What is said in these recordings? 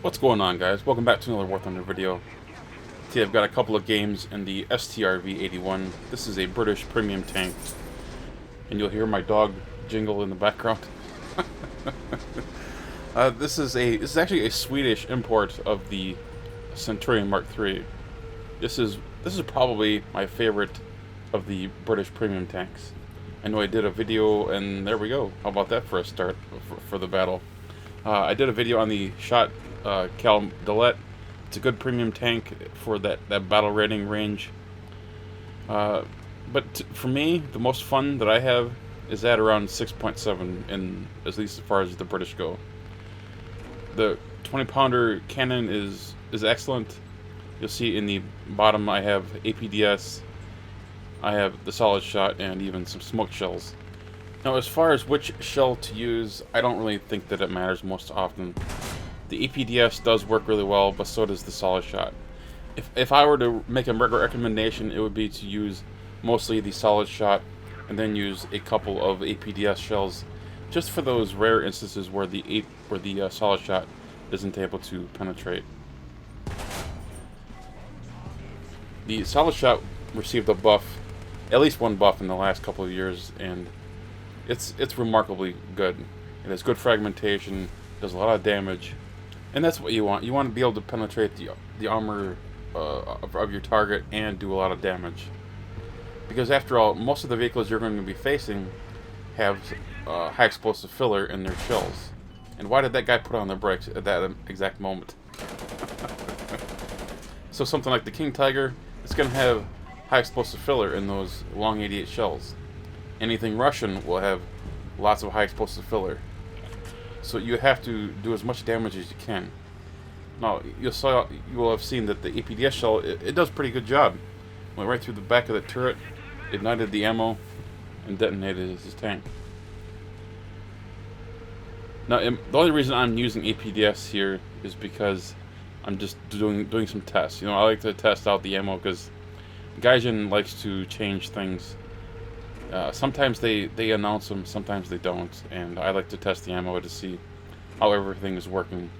What's going on, guys? Welcome back to another War Thunder video. Today I've got a couple of games in the Strv-81. This is a British premium tank, and you'll hear my dog jingle in the background. This is actually a Swedish import of the Centurion Mk. This is probably my favorite of the British premium tanks. I know I did a video, and there we go. How about that for a start for the battle? I did a video on the shot Cal Delet. It's a good premium tank for that battle rating range. But for me, the most fun that I have is at around 6.7, in at least as far as the British go. The 20-pounder cannon is excellent. You'll see in the bottom I have APDS, I have the solid shot, and even some smoke shells. Now, as far as which shell to use, I don't really think that it matters most often. The APDS does work really well, but so does the solid shot. If I were to make a recommendation, it would be to use mostly the solid shot, and then use a couple of APDS shells, just for those rare instances where the solid shot isn't able to penetrate. The solid shot received a buff, at least one buff in the last couple of years, and it's remarkably good. It has good fragmentation, does a lot of damage, and that's what you want. You want to be able to penetrate the armor of your target and do a lot of damage. Because after all, most of the vehicles you're going to be facing have high explosive filler in their shells. And why did that guy put on the brakes at that exact moment? So something like the King Tiger, it's going to have high explosive filler in those long 88 shells. Anything Russian will have lots of high explosive filler. So you have to do as much damage as you can. Now, you will have seen that the APDS shell, it does a pretty good job. Went right through the back of the turret, ignited the ammo, and detonated his tank. Now, the only reason I'm using APDS here is because I'm just doing some tests. You know, I like to test out the ammo because Gaijin likes to change things. Sometimes they announce them, sometimes they don't, and I like to test the ammo to see how everything is working.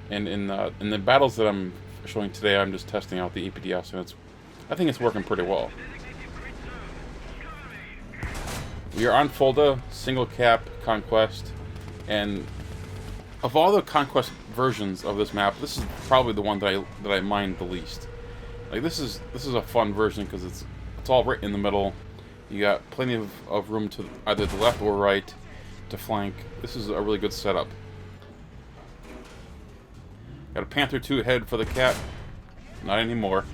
And in the battles that I'm showing today, I'm just testing out the APDS, and I think it's working pretty well. We are on Fulda, single cap Conquest, and of all the Conquest versions of this map, this is probably the one that I mind the least. Like, this is a fun version because it's all right in the middle. You got plenty of room to either the left or right to flank. This is a really good setup. Got a Panther 2 head for the cap. Not anymore.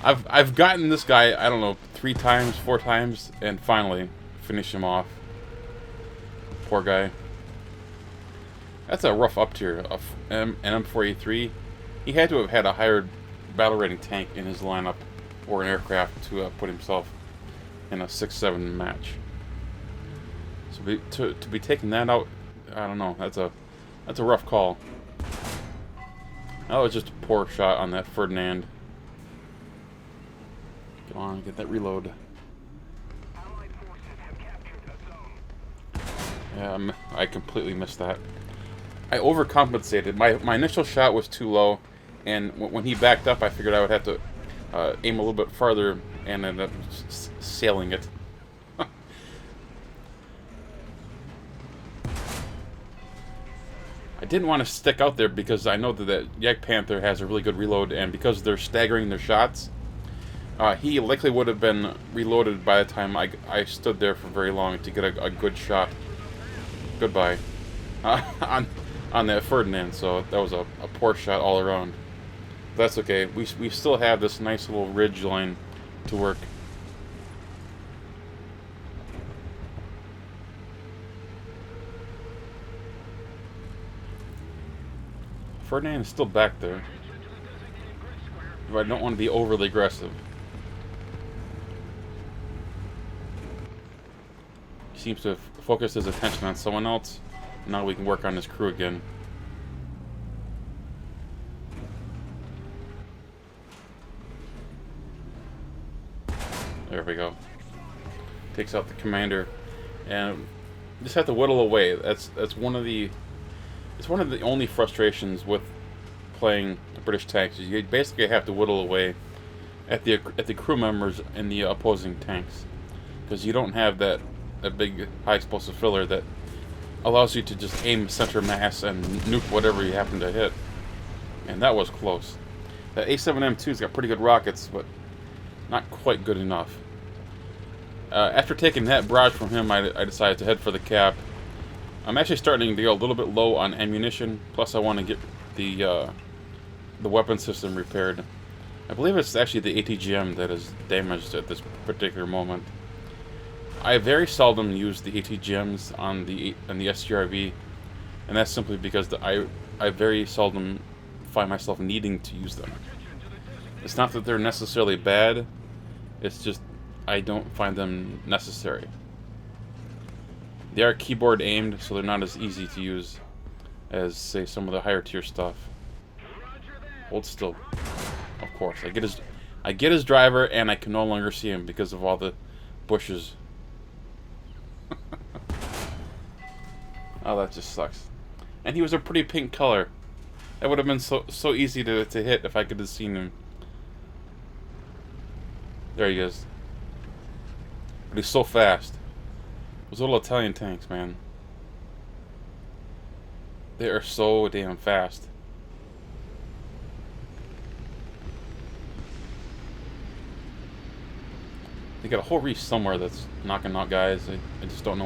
I've gotten this guy, I don't know, 3 times, 4 times, and finally finish him off. Poor guy. That's a rough up tier. An M4A3. He had to have had a higher battle rating tank in his lineup, or an aircraft, to put himself in a 6-7 match. So to be taking that out, I don't know. That's a rough call. That was just a poor shot on that Ferdinand. Come on, get that reload. Yeah, I completely missed that. I overcompensated. My initial shot was too low, and when he backed up, I figured I would have to aim a little bit farther, and ended up sailing it. I didn't want to stick out there because I know that Yak Panther has a really good reload, and because they're staggering their shots, he likely would have been reloaded by the time I stood there for very long to get a good shot. Goodbye. On that Ferdinand, so that was a poor shot all around. That's okay. We still have this nice little ridge line to work. Ferdinand is still back there, but I don't want to be overly aggressive. He seems to have focused his attention on someone else. Now we can work on his crew again. There we go. Takes out the commander, and just have to whittle away. That's one of the It's one of the only frustrations with playing the British tanks. You basically have to whittle away at the crew members in the opposing tanks, because you don't have that big high explosive filler that allows you to just aim center mass and nuke whatever you happen to hit. And that was close. The A7M2's got pretty good rockets, but not quite good enough. After taking that barrage from him, I decided to head for the cap. I'm actually starting to get a little bit low on ammunition, plus I want to get the weapon system repaired. I believe it's actually the ATGM that is damaged at this particular moment. I very seldom use the ATGMs on the Strv, and that's simply because I very seldom find myself needing to use them. It's not that they're necessarily bad, it's just I don't find them necessary. They are keyboard aimed, so they're not as easy to use as, say, some of the higher tier stuff. Hold still. Of course, I get his driver, and I can no longer see him because of all the bushes. Oh, that just sucks. And he was a pretty pink color. That would have been so easy to hit if I could have seen him. There he is. But he's so fast. Those little Italian tanks, man. They are so damn fast. They got a whole reef somewhere that's knocking out guys. I just don't know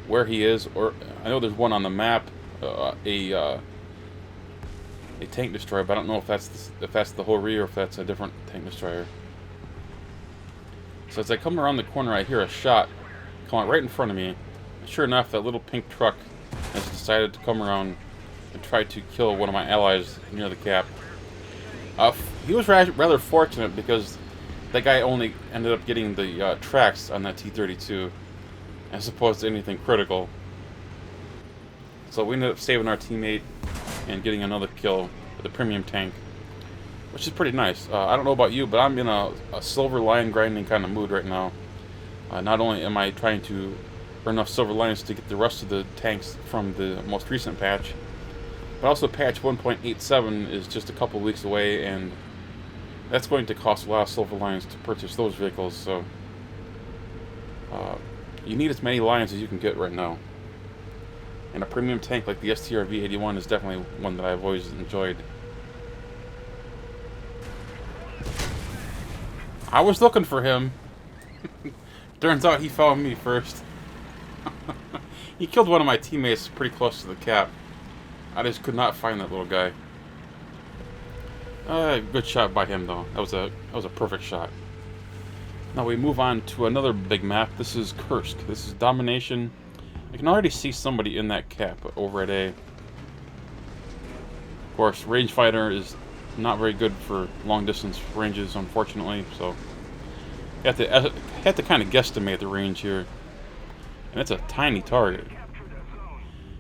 where he is. Or I know there's one on the map, a tank destroyer, but I don't know if that's the whole reef or if that's a different tank destroyer. So as I come around the corner, I hear a shot coming right in front of me. And sure enough, that little pink truck has decided to come around and try to kill one of my allies near the cap. He was rather fortunate because that guy only ended up getting the tracks on that T-32 as opposed to anything critical. So we ended up saving our teammate and getting another kill with the premium tank, which is pretty nice. I don't know about you, but I'm in a silver line grinding kind of mood right now. Not only am I trying to earn enough silver lines to get the rest of the tanks from the most recent patch, but also patch 1.87 is just a couple weeks away, and that's going to cost a lot of silver lines to purchase those vehicles, so you need as many lines as you can get right now. And a premium tank like the STRV-81 is definitely one that I've always enjoyed. I was looking for him. Turns out he found me first. He killed one of my teammates pretty close to the cap. I just could not find that little guy. Good shot by him though. That was a perfect shot. Now we move on to another big map. This is Kursk. This is Domination. I can already see somebody in that cap over at A. Of course, rangefighter is not very good for long distance ranges, unfortunately, so you have to kind of guesstimate the range here. And it's a tiny target.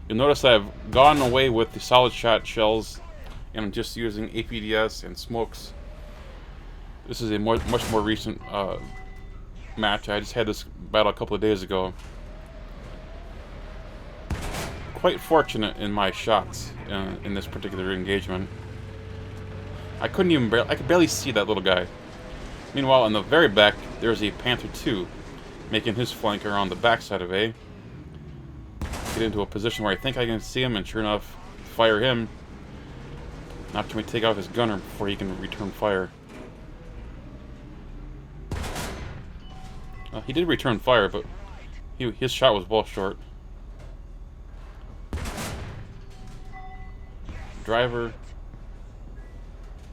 You'll notice I've gone away with the solid shot shells, and I'm just using APDS and smokes. This is a much more recent match. I just had this battle a couple of days ago. Quite fortunate in my shots in this particular engagement. I could barely see that little guy. Meanwhile, in the very back, there's a Panther II making his flank around the backside of A. Get into a position where I think I can see him, and sure enough, fire him. Not to take out his gunner before he can return fire. He did return fire, but his shot was well short. Driver.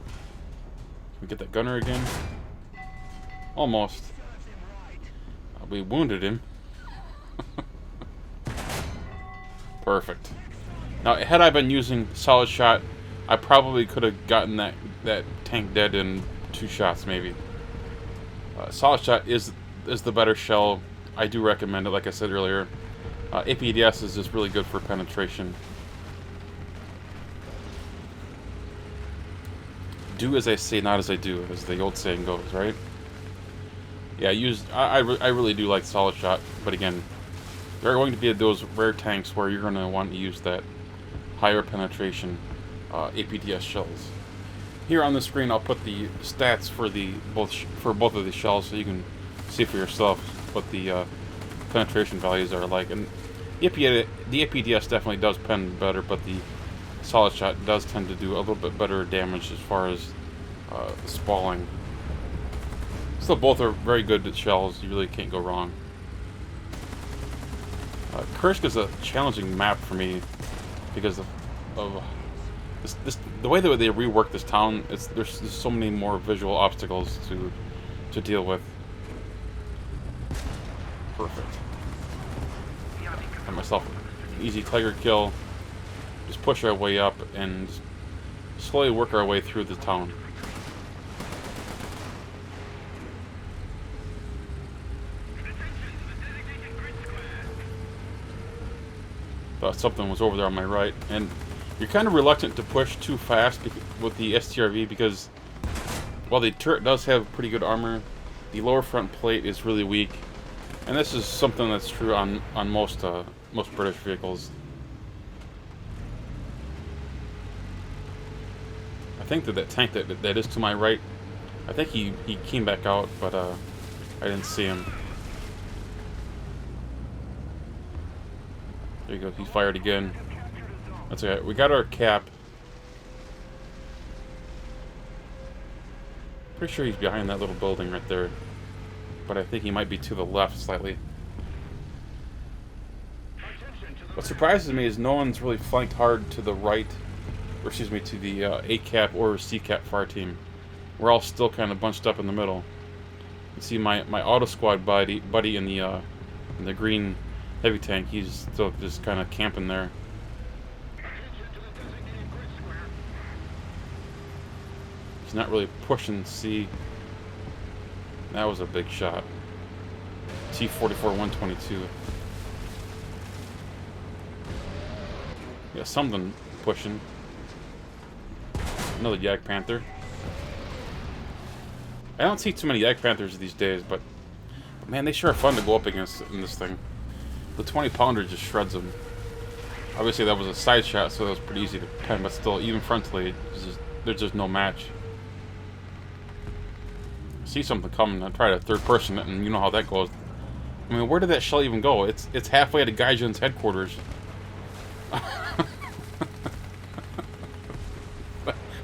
Can we get that gunner again? Almost. We wounded him. Perfect. Now, had I been using solid shot, I probably could have gotten that tank dead in 2 shots, maybe. Solid shot is the better shell. I do recommend it, like I said earlier. APDS is just really good for penetration. Do as I say, not as I do, as the old saying goes, right? Yeah, I really do like solid shot, but again, there are going to be those rare tanks where you're going to want to use that higher penetration APDS shells. Here on the screen, I'll put the stats for both of these shells, so you can see for yourself what the penetration values are like. And the APDS definitely does pen better, but the solid shot does tend to do a little bit better damage as far as spalling. Still, both are very good shells. You really can't go wrong. Kursk is a challenging map for me because of the way that they rework this town. There's so many more visual obstacles to deal with. Perfect. Got myself an easy tiger kill. Just push our way up and slowly work our way through the town. Thought something was over there on my right, and you're kind of reluctant to push too fast with the Strv because while the turret does have pretty good armor, the lower front plate is really weak, and this is something that's true on most British vehicles. I think that tank that is to my right, I think he came back out, but I didn't see him. There you go, he fired again. That's okay, we got our cap. Pretty sure he's behind that little building right there, but I think he might be to the left slightly. What surprises me is no one's really flanked hard to the right, or excuse me, to the A cap or C cap fire team. We're all still kind of bunched up in the middle. You see my auto squad buddy in the green heavy tank. He's still just kind of camping there. He's not really pushing C. That was a big shot. T-44 122. Yeah, something pushing. Another Yak Panther. I don't see too many Yak Panthers these days, but man, they sure are fun to go up against in this thing. The 20-pounder just shreds them. Obviously, that was a side shot, so that was pretty easy to pen, but still, even frontally, there's just no match. I see something coming, I try to third person it, and you know how that goes. I mean, where did that shell even go? It's halfway to Gaijin's headquarters.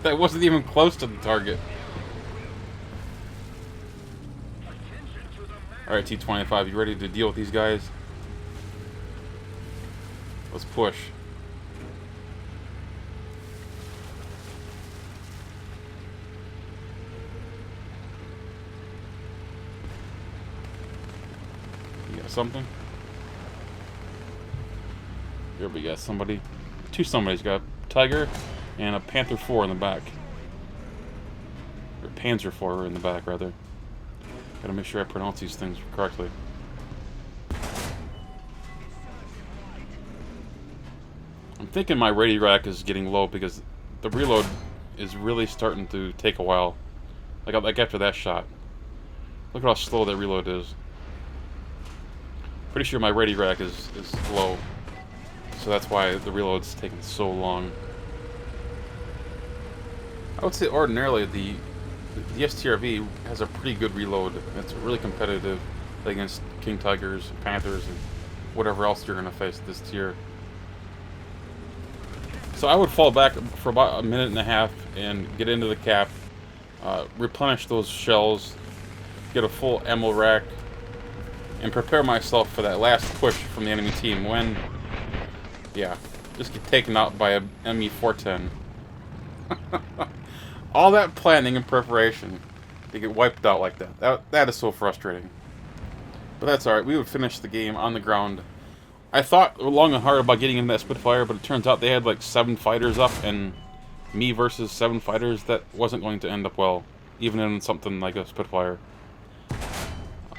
That wasn't even close to the target. Alright, T-25, you ready to deal with these guys? Let's push. You got something? Here we got somebody. Two somebody's got a Tiger and a Panther 4 in the back. Or Panzer 4 in the back, rather. Gotta make sure I pronounce these things correctly. I'm thinking my ready rack is getting low because the reload is really starting to take a while. Like after that shot. Look at how slow that reload is. Pretty sure my ready rack is low. So that's why the reload's taking so long. I would say ordinarily the Strv has a pretty good reload. It's really competitive against King Tigers, Panthers, and whatever else you're going to face this tier. So I would fall back for about a minute and a half and get into the cap, replenish those shells, get a full ammo rack, and prepare myself for that last push from the enemy team when, yeah, just get taken out by a ME-410. All that planning and preparation to get wiped out like that. That is so frustrating. But that's alright, we would finish the game on the ground. I thought long and hard about getting into that Spitfire, but it turns out they had like 7 fighters up, and me versus 7 fighters, that wasn't going to end up well, even in something like a Spitfire.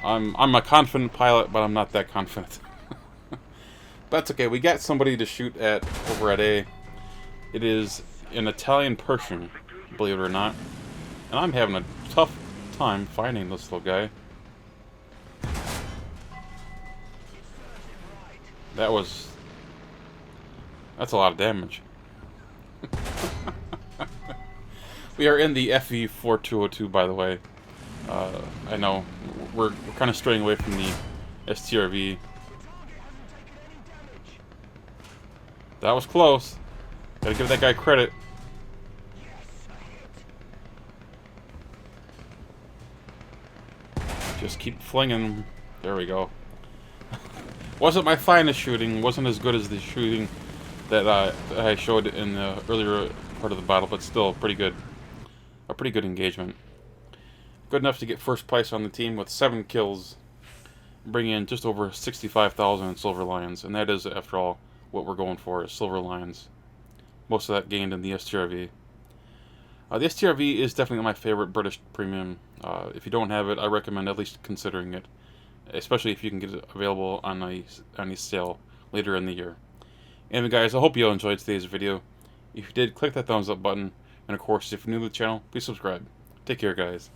I'm a confident pilot, but I'm not that confident. But that's okay, we got somebody to shoot at over at A. It is an Italian Persian, believe it or not. And I'm having a tough time finding this little guy. That's a lot of damage. We are in the FE4202, by the way. I know we're kind of straying away from the Strv. That was close. Gotta give that guy credit. Just keep flinging. There we go. Wasn't my finest shooting. Wasn't as good as the shooting that I showed in the earlier part of the battle, but still pretty good. A pretty good engagement. Good enough to get first place on the team with 7 kills, bringing in just over 65,000 in silver lions, and that is, after all, what we're going for, is silver lions. Most of that gained in the Strv. The Strv is definitely my favorite British premium. If you don't have it, I recommend at least considering it, especially if you can get it available on a sale later in the year. Anyway guys, I hope you all enjoyed today's video. If you did, click that thumbs up button, and of course, if you're new to the channel, please subscribe. Take care guys.